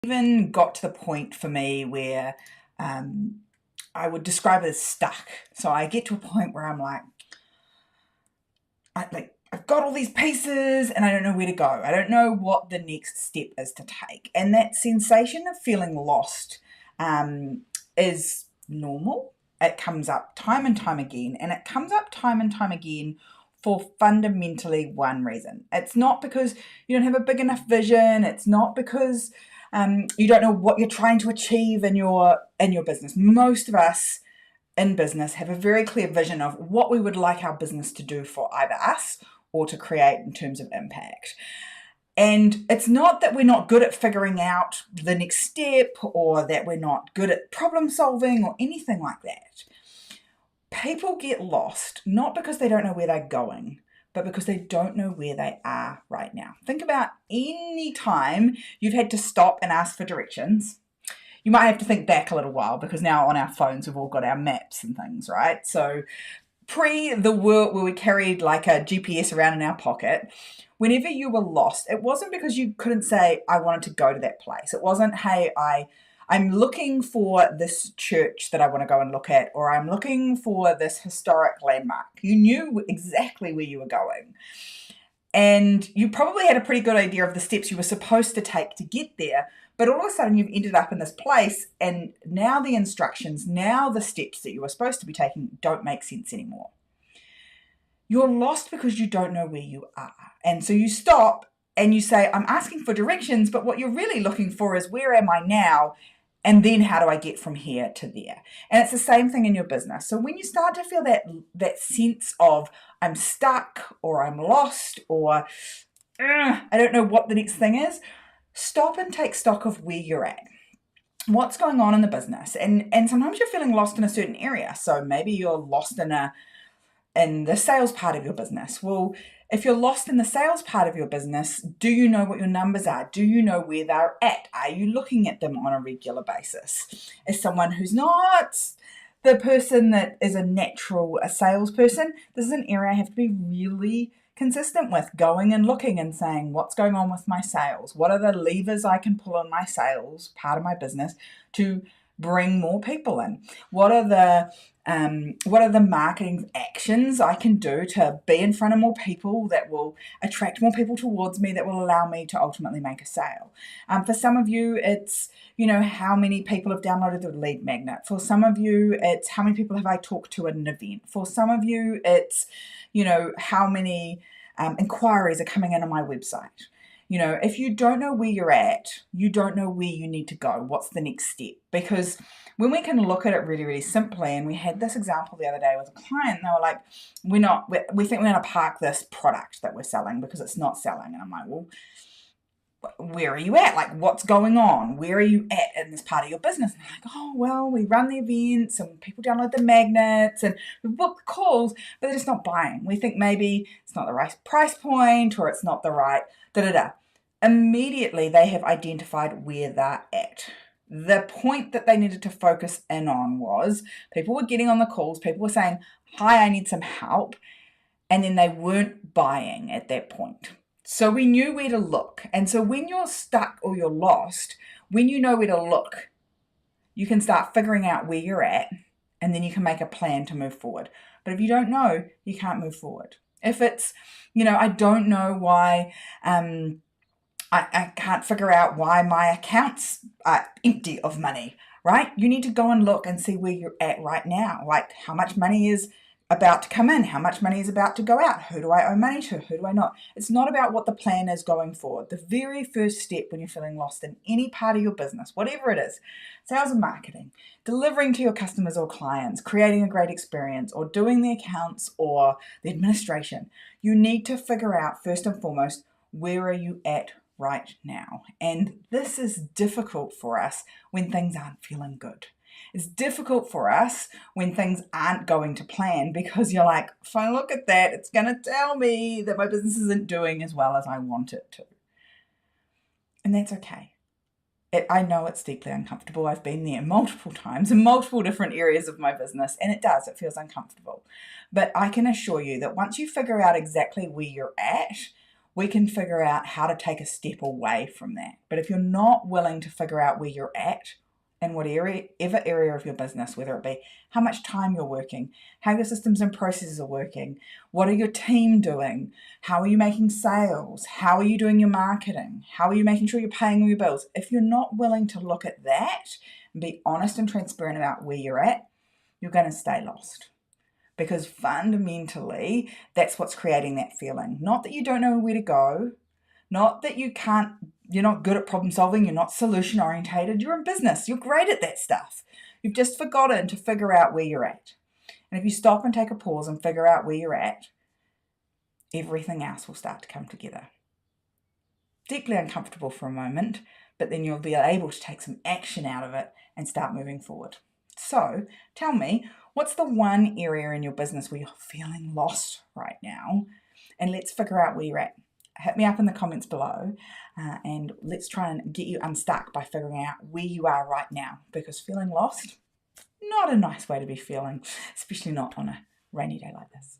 Even got to the point for me where I would describe it as stuck. So I get to a point where I'm like, I've got all these pieces and I don't know where to go. I don't know what the next step is to take. And that sensation of feeling lost is normal. It comes up time and time again, and it comes up time and time again for fundamentally one reason. It's not because you don't have a big enough vision. It's not because you don't know what you're trying to achieve in your business. Most of us in business have a very clear vision of what we would like our business to do for either us or to create in terms of impact. And it's not that we're not good at figuring out the next step or that we're not good at problem solving or anything like that. People get lost not because they don't know where they're going, but because they don't know where they are right now. Think about any time you've had to stop and ask for directions. You might have to think back a little while because now on our phones we've all got our maps and things, right? So pre the world where we carried like a GPS around in our pocket, whenever you were lost, it wasn't because you couldn't say, I wanted to go to that place. It wasn't, hey, I'm looking for this church that I want to go and look at, or I'm looking for this historic landmark. You knew exactly where you were going. And you probably had a pretty good idea of the steps you were supposed to take to get there. But all of a sudden you've ended up in this place, and now the instructions, now the steps that you were supposed to be taking don't make sense anymore. You're lost because you don't know where you are. And so you stop and you say, I'm asking for directions, but what you're really looking for is where am I now? And then how do I get from here to there? And it's the same thing in your business. So when you start to feel that sense of I'm stuck or I'm lost or I don't know what the next thing is, stop and take stock of where you're at. What's going on in the business? And sometimes you're feeling lost in a certain area. So maybe you're lost in the sales part of your business. Well, if you're lost in the sales part of your business, do you know what your numbers are? Do you know where they're at? Are you looking at them on a regular basis? As someone who's not the person that is a salesperson, this is an area I have to be really consistent with, going and looking and saying, what's going on with my sales? What are the levers I can pull on my sales part of my business to bring more people in? What are the marketing actions I can do to be in front of more people that will attract more people towards me, that will allow me to ultimately make a sale? For some of you, it's, how many people have downloaded the lead magnet. For some of you, it's how many people have I talked to at an event. For some of you, it's, how many inquiries are coming in on my website. If you don't know where you're at, you don't know where you need to go. What's the next step? Because when we can look at it really, really simply, and we had this example the other day with a client, they were like, we think we're going to park this product that we're selling because it's not selling. And I'm like, well, where are you at? Like, what's going on? Where are you at in this part of your business? And they're like, oh, well, we run the events and people download the magnets and we book calls, but they're just not buying. We think maybe it's not the right price point or it's not the right da-da-da. Immediately, they have identified where they're at. The point that they needed to focus in on was people were getting on the calls, people were saying, hi, I need some help, and then they weren't buying at that point. So we knew where to look. And so when you're stuck or you're lost, when you know where to look, you can start figuring out where you're at, and then you can make a plan to move forward. But if you don't know, you can't move forward. If it's, I don't know why I can't figure out why my accounts are empty of money, right? You need to go and look and see where you're at right now. Like, how much money is about to come in? How much money is about to go out? Who do I owe money to? Who do I not? It's not about what the plan is going forward. The very first step when you're feeling lost in any part of your business, whatever it is, sales and marketing, delivering to your customers or clients, creating a great experience, or doing the accounts or the administration, you need to figure out first and foremost, where are you at right now? And this is difficult for us when things aren't feeling good. It's difficult for us when things aren't going to plan, because you're like, if I look at that, it's going to tell me that my business isn't doing as well as I want it to. And that's okay. I know it's deeply uncomfortable. I've been there multiple times in multiple different areas of my business, and it feels uncomfortable. But I can assure you that once you figure out exactly where you're at, we can figure out how to take a step away from that. But if you're not willing to figure out where you're at in whatever area of your business, whether it be how much time you're working, how your systems and processes are working, what are your team doing, how are you making sales, how are you doing your marketing, how are you making sure you're paying all your bills, if you're not willing to look at that and be honest and transparent about where you're at, you're going to stay lost. Because fundamentally, that's what's creating that feeling. Not that you don't know where to go, not that you're not good at problem solving, you're not solution orientated, you're in business, you're great at that stuff. You've just forgotten to figure out where you're at. And if you stop and take a pause and figure out where you're at, everything else will start to come together. Deeply uncomfortable for a moment, but then you'll be able to take some action out of it and start moving forward. So tell me, what's the one area in your business where you're feeling lost right now? And let's figure out where you're at. Hit me up in the comments below and let's try and get you unstuck by figuring out where you are right now, because feeling lost, not a nice way to be feeling, especially not on a rainy day like this.